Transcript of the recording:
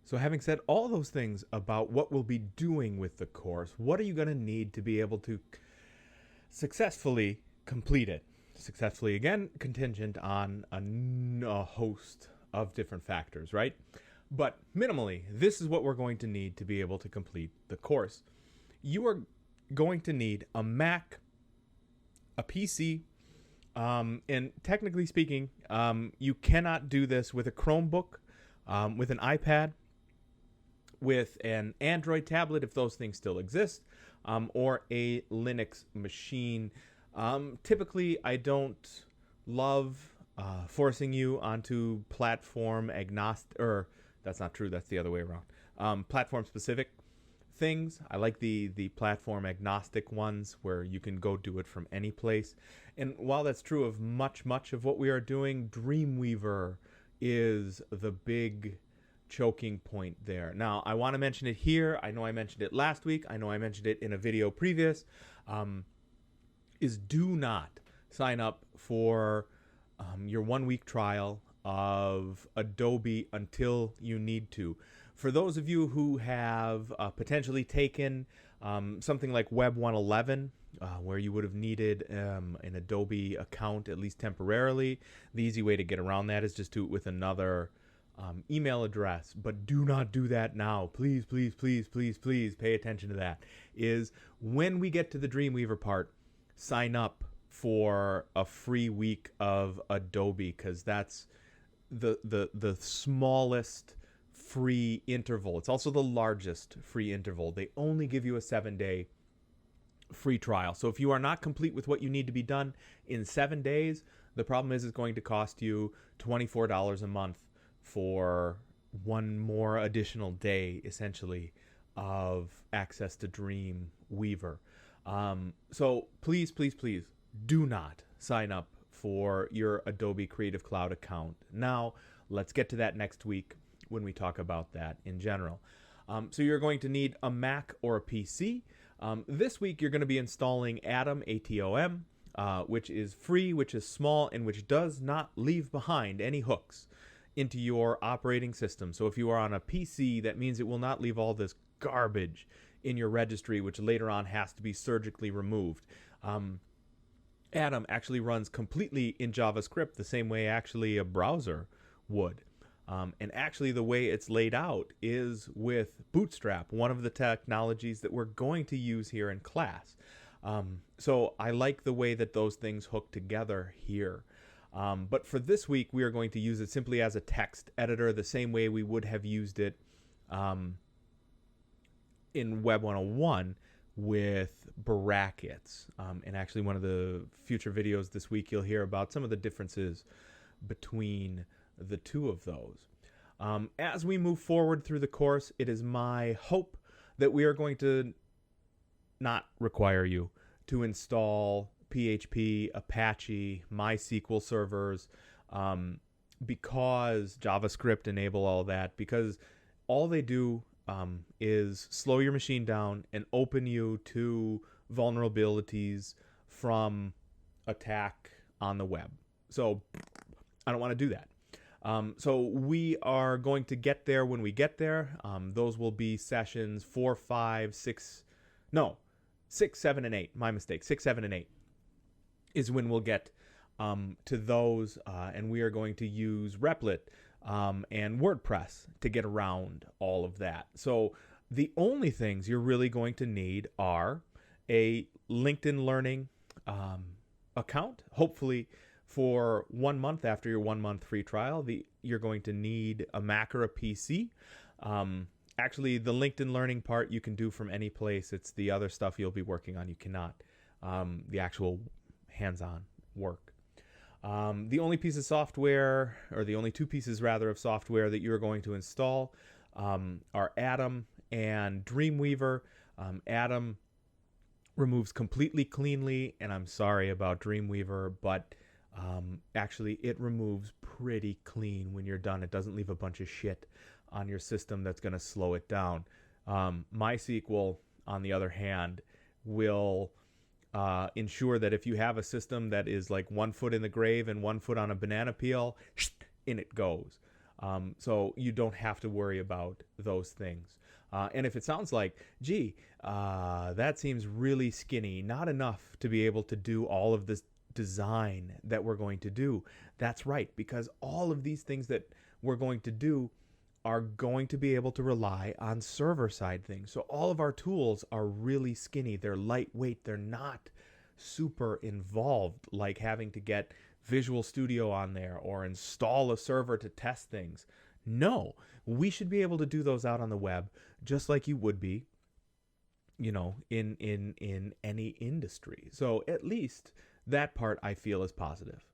So having said all those things about what we'll be doing with the course, what are you going to need to be able to successfully complete it? Successfully, again, contingent on a host of different factors, right? But minimally, this is what we're going to need to be able to complete the course. You are going to need a Mac, a PC, and technically speaking, you cannot do this with a Chromebook, with an iPad, with an Android tablet, if those things still exist, or a Linux machine. Typically, I don't love forcing you onto platform agnostic, or that's not true, that's the other way around. Platform specific things. I like the platform agnostic ones where you can go do it from any place. And while that's true of much of what we are doing, Dreamweaver is the big choking point there. Now, I want to mention it here. I know I mentioned it last week. I know I mentioned it in a video previous. Is do not sign up for your 1 week trial of Adobe until you need to. For those of you who have potentially taken something like WEB102, where you would have needed an Adobe account, at least temporarily, the easy way to get around that is just do it with another email address. But do not do that now. Please, please, please, please, please pay attention to that. Is when we get to the Dreamweaver part, sign up for a free week of Adobe, because that's the smallest free interval. It's also the largest free interval. They only give you a 7-day free trial. So if you are not complete with what you need to be done in 7 days, the problem is it's going to cost you $24 a month for one more additional day, essentially, of access to Dreamweaver. So please, please, please do not sign up for your Adobe Creative Cloud account. Now, let's get to that next week when we talk about that in general. So you're going to need a Mac or a PC. This week, you're going to be installing Atom, ATOM, which is free, which is small, and which does not leave behind any hooks into your operating system. So if you are on a PC, that means it will not leave all this garbage in your registry, which later on has to be surgically removed. Atom actually runs completely in JavaScript, the same way actually a browser would. And actually the way it's laid out is with Bootstrap, one of the technologies that we're going to use here in class. So I like the way that those things hook together here. But for this week, we are going to use it simply as a text editor, the same way we would have used it in WEB101 with brackets. And actually one of the future videos this week, you'll hear about some of the differences between the two of those. As we move forward through the course, it is my hope that we are going to not require you to install PHP, Apache, MySQL servers, because JavaScript enable all that, because all they do is slow your machine down and open you to vulnerabilities from attack on the web. So I don't want to do that. So we are going to get there when we get there. Those will be sessions 4, 5, 6, 7, and 8. My mistake. 6, 7, and 8 is when we'll get to those, and we are going to use Replit and WordPress to get around all of that. So the only things you're really going to need are a LinkedIn Learning account, hopefully for 1 month after your 1 month free trial. You're going to need a Mac or a PC. Actually, the LinkedIn Learning part you can do from any place. It's the other stuff you'll be working on you cannot. The actual hands-on work. The only piece of software, or the only two pieces rather of software that you're going to install are Atom and Dreamweaver. Atom removes completely cleanly, and I'm sorry about Dreamweaver, but actually it removes pretty clean when you're done. It doesn't leave a bunch of shit on your system that's going to slow it down. MySQL, on the other hand, will ensure that if you have a system that is like 1 foot in the grave and 1 foot on a banana peel, in it goes. So you don't have to worry about those things. And if it sounds like, gee, that seems really skinny, not enough to be able to do all of this design that we're going to do, that's right, because all of these things that we're going to do are going to be able to rely on server side things. So all of our tools are really skinny. They're lightweight. They're not super involved, like having to get Visual Studio on there or install a server to test things. No, we should be able to do those out on the web just like you would be, in any industry. So at least that part I feel is positive.